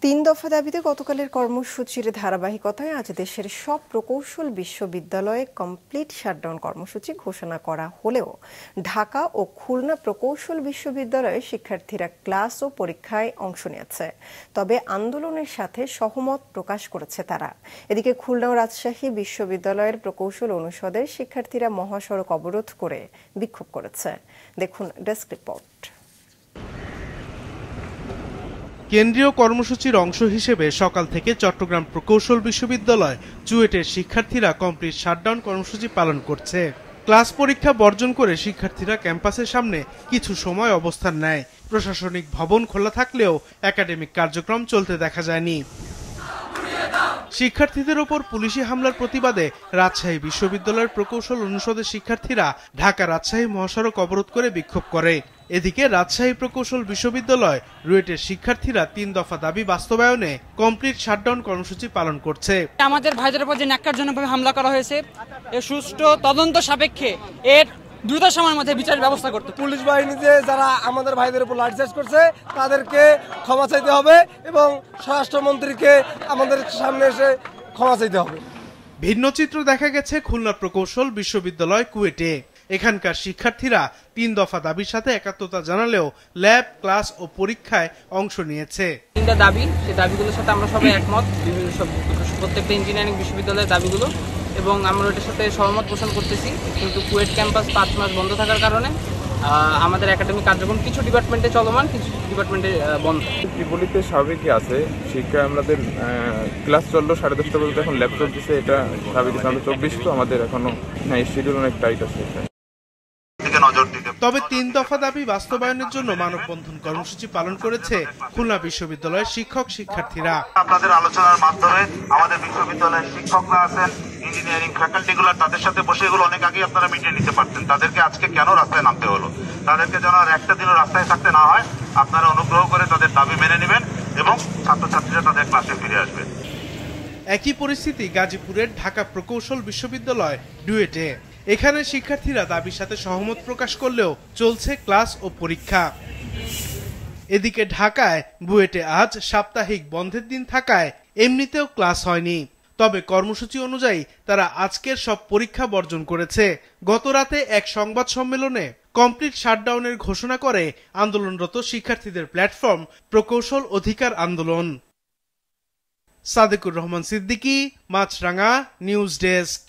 তিন দফা দাবিতে গতকালের কর্মসূচির ধারাবাহিকতায় আজ দেশের সব প্রকৌশল বিশ্ববিদ্যালয়ে কমপ্লিট শাটডাউন কর্মসূচি ঘোষণা করা হলেও ঢাকা ও খুলনা প্রকৌশল বিশ্ববিদ্যালয়ে শিক্ষার্থীরা ক্লাস ও পরীক্ষায় অংশ নিয়েছে। তবে আন্দোলনের সাথে সহমত প্রকাশ করেছে তারা। এদিকে খুলনা ও রাজশাহী বিশ্ববিদ্যালয়ের প্রকৌশল অনুষদের শিক্ষার্থীরা মহাসড়ক অবরোধ করে বিক্ষোভ করেছে। দেখুন ডেস্ক রিপোর্ট। কেন্দ্রীয় কর্মসূচির অংশ হিসেবে সকাল থেকে চট্টগ্রাম প্রকৌশল বিশ্ববিদ্যালয় চুয়েটের শিক্ষার্থীরা কমপ্লিট শাটডাউন কর্মসূচি পালন করছে। ক্লাস পরীক্ষা বর্জন করে শিক্ষার্থীরা ক্যাম্পাসের সামনে কিছু সময় অবস্থান নেয়। প্রশাসনিক ভবন খোলা থাকলেও একাডেমিক কার্যক্রম চলতে দেখা যায়নি। শিক্ষার্থীদের ওপর পুলিশি হামলার প্রতিবাদে রাজশাহী বিশ্ববিদ্যালয়ের প্রকৌশল অনুষদের শিক্ষার্থীরা ঢাকা রাজশাহী মহাসড়ক অবরোধ করে বিক্ষোভ করে। এদিকে রাজশাহী প্রকৌশল বিশ্ববিদ্যালয় রুয়েটের শিক্ষার্থীরা তিন দফা দাবি বাস্তবায়নে কমপ্লিট শাটডাউন কর্মসূচি পালন করছে। আমাদের ভাইদের উপর যে ন্যাক্কারজনকভাবে হামলা করা হয়েছে, এর সুষ্ঠু তদন্ত সাপেক্ষে এর দ্রুত সময়ের মধ্যে বিচার ব্যবস্থা করতে। পুলিশ বাহিনীতে যারা আমাদের ভাইদের উপর লাঠিচার্জ করছে তাদেরকে ক্ষমা চাইতে হবে এবং স্বরাষ্ট্রমন্ত্রীকে আমাদের সামনে এসে ক্ষমা চাইতে হবে। ভিন্ন চিত্র দেখা গেছে খুলনা প্রকৌশল বিশ্ববিদ্যালয় কুয়েটে। এখানকার শিক্ষার্থীরা তিন দফা দাবির সাথে একাত্মতা জানালেও ল্যাব, ক্লাস ও পরীক্ষায় অংশ নিয়েছে। তিনটা দাবি, সেই দাবিগুলোর সাথে আমরা সবাই একমত, প্রত্যেকটা ইঞ্জিনিয়ারিং বিশ্ববিদ্যালয়ের দাবিগুলো, এবং আমরা এটার সাথে সহমত পোষণ করতেছি। কিন্তু কুয়েট ক্যাম্পাস 5 মাস বন্ধ থাকার কারণে আমাদের একাডেমিক কার্যক্রম কিছু ডিপার্টমেন্টে চলমান, কিছু ডিপার্টমেন্টে বন্ধ। ত্রিপলিতে স্বাভাবিকই আছে, শিক্ষা আমাদের ক্লাস চললো 10:30 পর্যন্ত, এখন ল্যাব চলতেছে, এটা স্বাভাবিক। 24 তো আমাদের এখনো শিডিউল অনেক টাইট আছে। তবে তিন দফা দাবি বাস্তবায়নের জন্য মানববন্ধন কর্মসূচি পালন করেছে খুলনা বিশ্ববিদ্যালয়ের শিক্ষক শিক্ষার্থীরা। আপনাদের আলোচনার মাধ্যমে আমাদের বিশ্ববিদ্যালয়ের শিক্ষকরা আছেন, ইঞ্জিনিয়ারিং ফ্যাকাল্টিগুলো, তাদের সাথে বসে এগুলো অনেক আগে আপনারা মিটিয়ে নিতে পারতেন। তাদেরকে আজকে কেন রাস্তায় নামতে হলো? তাদেরকে যেন আর একটা দিনও রাস্তায় থাকতে না হয়, আপনারা অনুগ্রহ করে তাদের দাবি মেনে নেবেন এবং ছাত্রছাত্রীরা তাদের ক্লাসে ফিরে আসবে। একই পরিস্থিতি গাজীপুরের ঢাকা প্রকৌশল বিশ্ববিদ্যালয় ডুয়েটে। এখানে শিক্ষার্থীরা দাবির সাথে সহমত প্রকাশ করলেও চলছে ক্লাস ও পরীক্ষা। এদিকে ঢাকায় বুয়েটে আজ সাপ্তাহিক বন্ধের দিন থাকায় এমনিতেও ক্লাস হয়নি। তবে কর্মসূচি অনুযায়ী তারা আজকের সব পরীক্ষা বর্জন করেছে। গত রাতে এক সংবাদ সম্মেলনে কমপ্লিট শাটডাউনের ঘোষণা করে আন্দোলনরত শিক্ষার্থীদের প্ল্যাটফর্ম প্রকৌশল অধিকার আন্দোলন। সাদেকুর রহমান সিদ্দিকী, মাছরাঙা, নিউজ ডেস্ক।